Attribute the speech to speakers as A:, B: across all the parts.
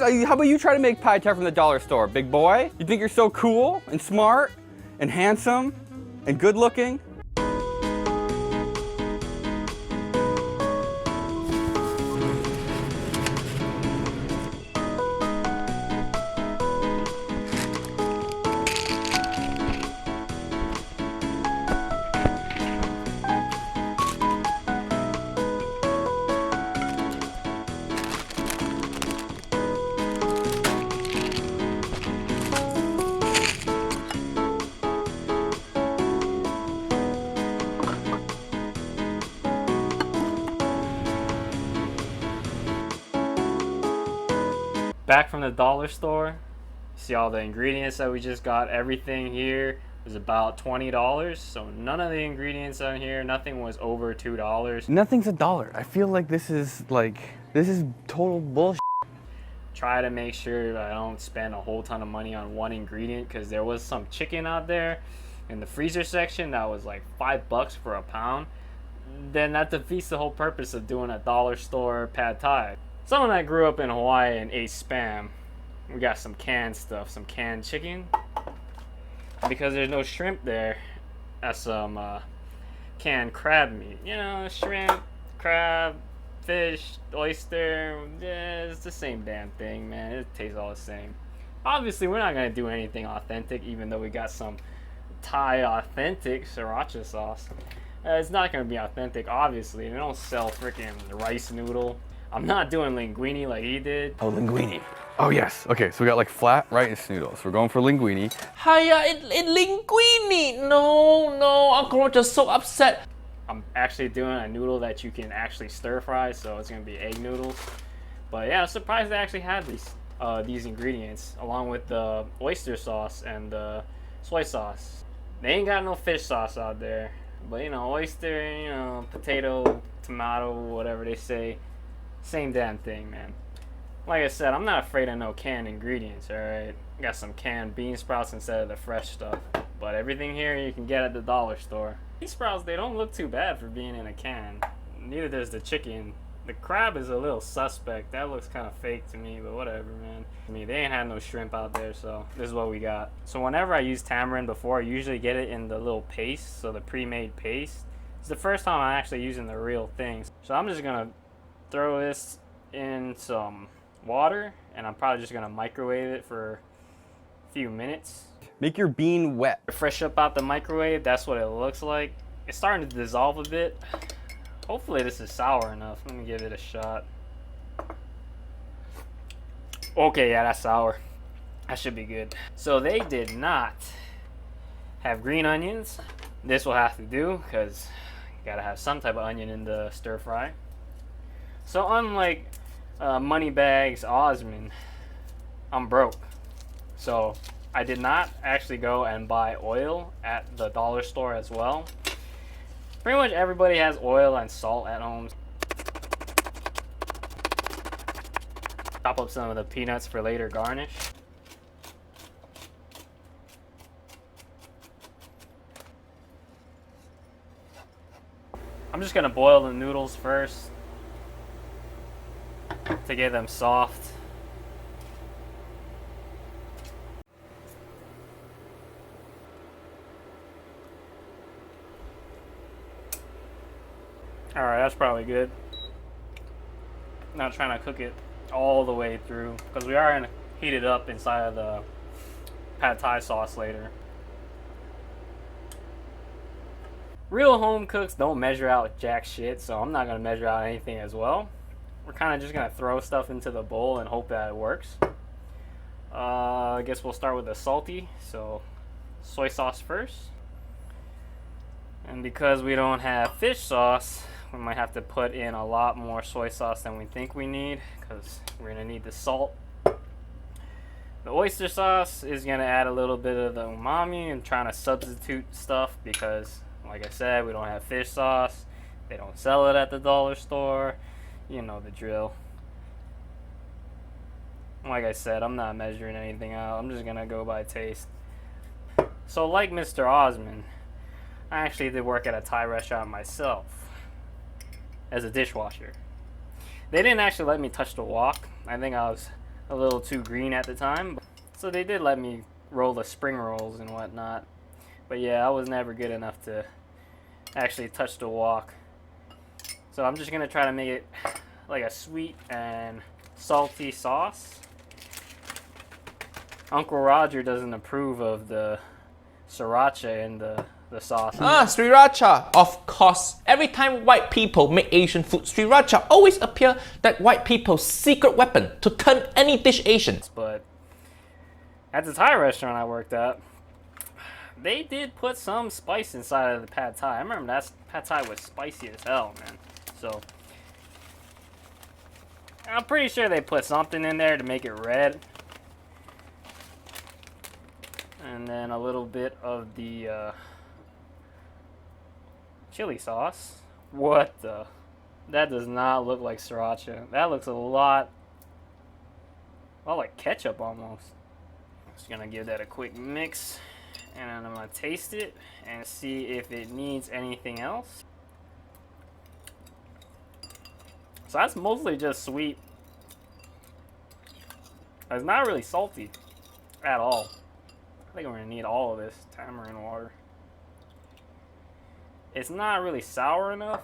A: How about you try to make pad thai from the dollar store, big boy? You think you're so cool and smart and handsome and good looking?
B: Back from the dollar store, see all the ingredients that we just got. Everything here was about $20, so none of the ingredients on here, nothing was over $2.
A: Nothing's $1. I feel like this is total bullshit.
B: Try to make sure I don't spend a whole ton of money on one ingredient, because there was some chicken out there in the freezer section that was like $5 for a pound. Then that defeats the whole purpose of doing a dollar store pad thai. Someone that grew up in Hawaii and ate Spam, we got some canned stuff, some canned chicken. Because there's no shrimp there, that's some canned crab meat. You know, shrimp, crab, fish, oyster, yeah, it's the same damn thing, man. It tastes all the same. Obviously, we're not gonna do anything authentic, even though we got some Thai authentic sriracha sauce. It's not gonna be authentic, obviously. They don't sell freaking rice noodle. I'm not doing linguine like he did.
A: Oh, linguine. Oh yes. Okay, so we got like flat rice noodles. We're going for linguine.
C: Hiya, it linguine. No, Uncle Roger's so upset.
B: I'm actually doing a noodle that you can actually stir fry, so it's gonna be egg noodles. But yeah, I'm surprised they actually had these ingredients along with the oyster sauce and the soy sauce. They ain't got no fish sauce out there, but you know, oyster, you know, potato, tomato, whatever they say, same damn thing, man. Like I said, I'm not afraid of no canned ingredients, alright? Got some canned bean sprouts instead of the fresh stuff. But everything here you can get at the dollar store. Bean sprouts, they don't look too bad for being in a can. Neither does the chicken. The crab is a little suspect. That looks kind of fake to me, but whatever, man. I mean, they ain't had no shrimp out there, so this is what we got. So whenever I use tamarind before, I usually get it in the little paste, so the pre-made paste. It's the first time I'm actually using the real things. So I'm just gonna throw this in some water, and I'm probably just gonna microwave it for a few minutes.
A: Make your bean wet.
B: Fresh up out the microwave, that's what it looks like. It's starting to dissolve a bit. Hopefully this is sour enough. Let me give it a shot. Okay, yeah, that's sour. That should be good. So they did not have green onions. This will have to do, because you gotta have some type of onion in the stir fry. So unlike Moneybags Osman, I'm broke. So I did not actually go and buy oil at the dollar store as well. Pretty much everybody has oil and salt at home. Chop up some of the peanuts for later garnish. I'm just gonna boil the noodles first to get them soft. Alright, that's probably good. Not trying to cook it all the way through, because we are going to heat it up inside of the pad thai sauce later. Real home cooks don't measure out jack shit, so I'm not going to measure out anything as well. We're kind of just going to throw stuff into the bowl and hope that it works. I guess we'll start with the salty, so soy sauce first. And because we don't have fish sauce, we might have to put in a lot more soy sauce than we think we need, because we're going to need the salt. The oyster sauce is going to add a little bit of the umami and trying to substitute stuff, because like I said, we don't have fish sauce. They don't sell it at the dollar store. You know the drill. Like I said, I'm not measuring anything out. I'm just going to go by taste. So like Mr. Osman, I actually did work at a Thai restaurant myself as a dishwasher. They didn't actually let me touch the wok. I think I was a little too green at the time. So they did let me roll the spring rolls and whatnot. But yeah, I was never good enough to actually touch the wok. So I'm just gonna try to make it like a sweet and salty sauce. Uncle Roger doesn't approve of the sriracha in the sauce.
C: Sriracha, of course. Every time white people make Asian food, sriracha always appear that white people's secret weapon to turn any dish Asian.
B: But at the Thai restaurant I worked at, they did put some spice inside of the pad thai. I remember that pad thai was spicy as hell, man. So I'm pretty sure they put something in there to make it red. And then a little bit of the chili sauce. What the? That does not look like sriracha. That looks a lot like ketchup almost. Just gonna give that a quick mix, and then I'm gonna taste it and see if it needs anything else. So that's mostly just sweet. It's not really salty at all. I think we're gonna need all of this tamarind water. It's not really sour enough.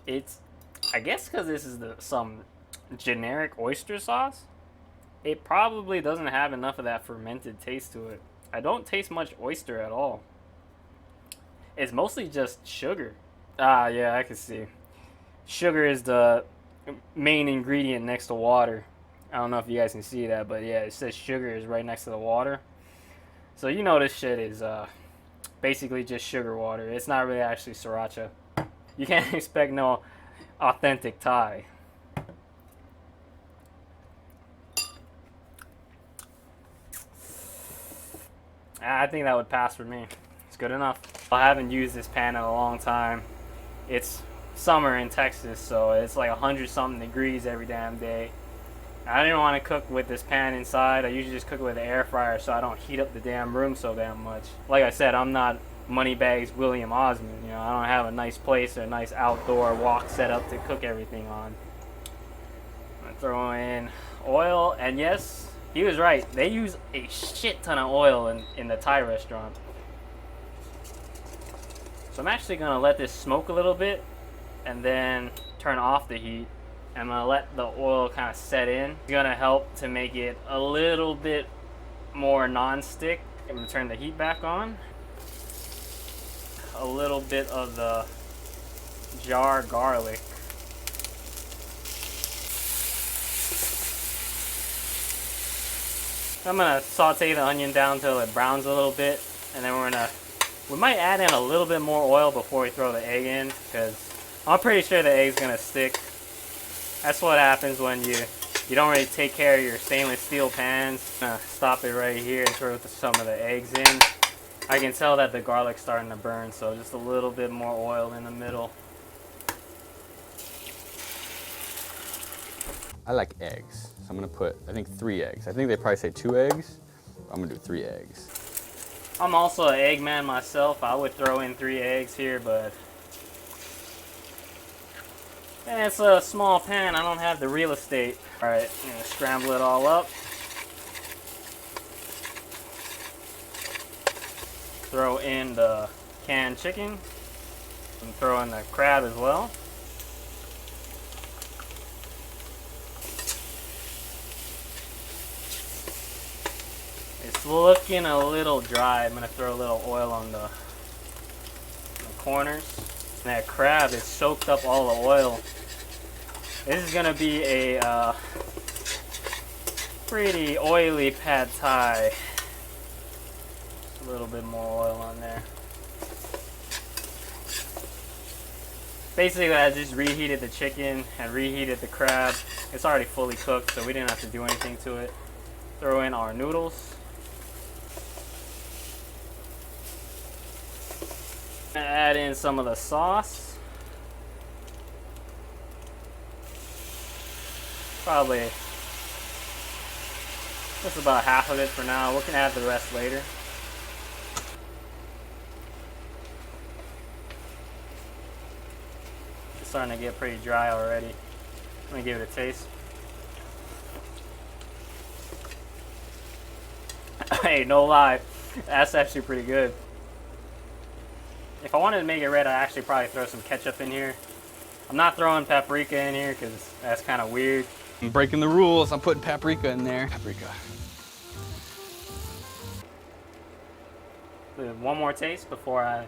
B: It's, I guess because this is some generic oyster sauce, it probably doesn't have enough of that fermented taste to it. I don't taste much oyster at all. It's mostly just sugar. Ah, yeah, I can see. Sugar is the main ingredient next to water. I don't know if you guys can see that, but yeah, it says sugar is right next to the water. So you know this shit is basically just sugar water. It's not really actually sriracha. You can't expect no authentic Thai. I think that would pass for me. It's good enough. I haven't used this pan in a long time. It's summer in Texas, so it's like 100-something degrees every damn day. I didn't want to cook with this pan inside. I usually just cook it with an air fryer so I don't heat up the damn room so damn much. Like I said, I'm not Moneybags William Osman. You know, I don't have a nice place or a nice outdoor wok setup to cook everything on. I'm gonna throw in oil, and yes, he was right. They use a shit ton of oil in the Thai restaurant. So I'm actually gonna let this smoke a little bit and then turn off the heat. I'm gonna let the oil kind of set in. It's gonna help to make it a little bit more non-stick. I'm gonna turn the heat back on. A little bit of the jar garlic. I'm gonna saute the onion down till it browns a little bit, and then we might add in a little bit more oil before we throw the egg in, because I'm pretty sure the egg's gonna stick. That's what happens when you don't really take care of your stainless steel pans. I'm gonna stop it right here and throw some of the eggs in. I can tell that the garlic's starting to burn, so just a little bit more oil in the middle.
A: I like eggs, so I'm gonna put, I think 3 eggs. I think they probably say 2 eggs. I'm gonna do 3 eggs.
B: I'm also an egg man myself. I would throw in 3 eggs here, but it's a small pan. I don't have the real estate. All right, I'm gonna scramble it all up. Throw in the canned chicken and throw in the crab as well. It's looking a little dry. I'm gonna throw a little oil on the corners. That crab is soaked up all the oil. This is gonna be a pretty oily pad thai. A little bit more oil on there. Basically, I just reheated the chicken and reheated the crab. It's already fully cooked, so we didn't have to do anything to it. Throw in our noodles. Add in some of the sauce. Probably just about half of it for now. We can add the rest later. It's starting to get pretty dry already. Let me give it a taste. Hey, no lie, that's actually pretty good. If I wanted to make it red, I'd actually probably throw some ketchup in here. I'm not throwing paprika in here because that's kind of weird.
A: I'm breaking the rules. I'm putting paprika in there. Paprika.
B: One more taste before I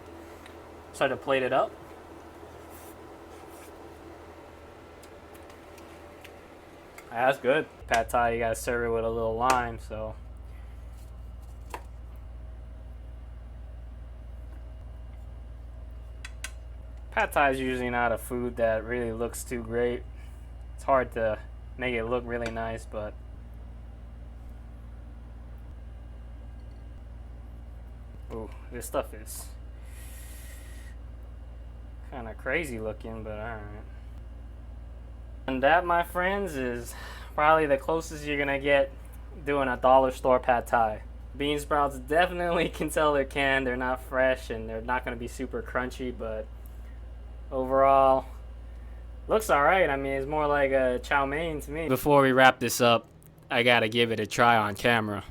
B: start to plate it up. That's good. Pad Thai, you gotta serve it with a little lime, so. Pad Thai is usually not a food that really looks too great. It's hard to make it look really nice, but ooh, this stuff is kind of crazy looking, but alright. And that, my friends, is probably the closest you're gonna get doing a dollar store Pad Thai. Bean sprouts definitely can tell they're canned, they're not fresh, and they're not gonna be super crunchy, but overall, looks alright. I mean, it's more like a chow mein to me. Before we wrap this up, I gotta give it a try on camera.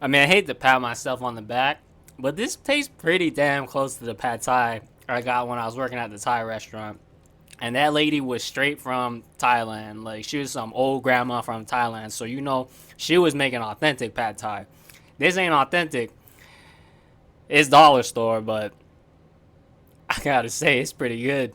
B: I mean, I hate to pat myself on the back, but this tastes pretty damn close to the Pad Thai I got when I was working at the Thai restaurant. And that lady was straight from Thailand. Like, she was some old grandma from Thailand. So, you know, she was making authentic Pad Thai. This ain't authentic. It's dollar store, but I gotta say, it's pretty good.